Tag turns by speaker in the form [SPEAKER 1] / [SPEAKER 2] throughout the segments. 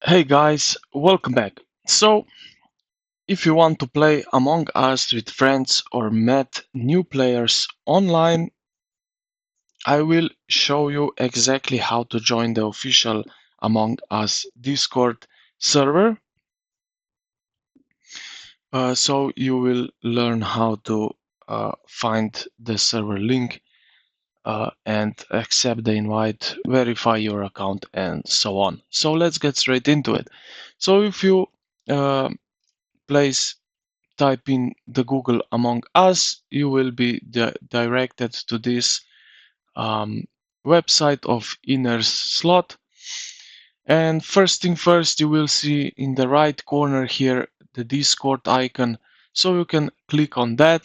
[SPEAKER 1] Hey guys, welcome back. So, if you want to play Among Us with friends or meet new players online, I will show you exactly how to join the official Among Us Discord server. So you will learn how to find the server link and accept the invite, verify your account, and so on. So let's get straight into it. So if you uh, place type in the Google Among Us, you will be directed to this um, website of Inner's Slot. And first thing first, you will see in the right corner here the Discord icon. So you can click on that,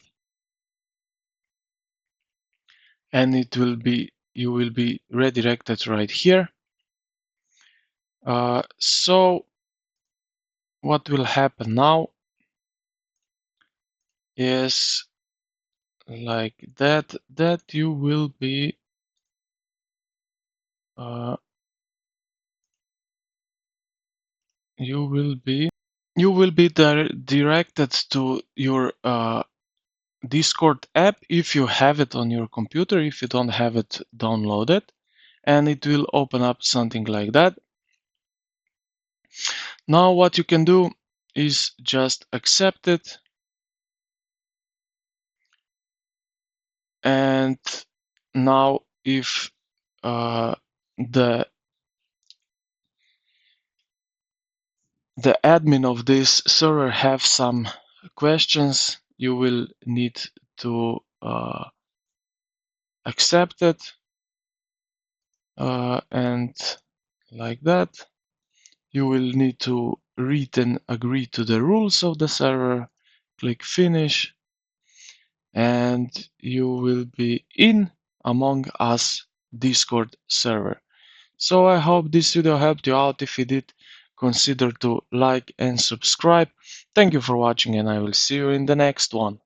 [SPEAKER 1] and you will be redirected right here. So what will happen now is like that you will be uh, you will be directed to your Discord app if you have it on your computer. If you don't have it, download it, and it will open up something like that. Now what you can do is just accept it, and now if the admin of this server have some questions, you will need to accept it, and like that. You will need to read and agree to the rules of the server, click finish, and you will be in Among Us Discord server. So I hope this video helped you out. If it did, consider to like and subscribe. Thank you for watching, and I will see you in the next one.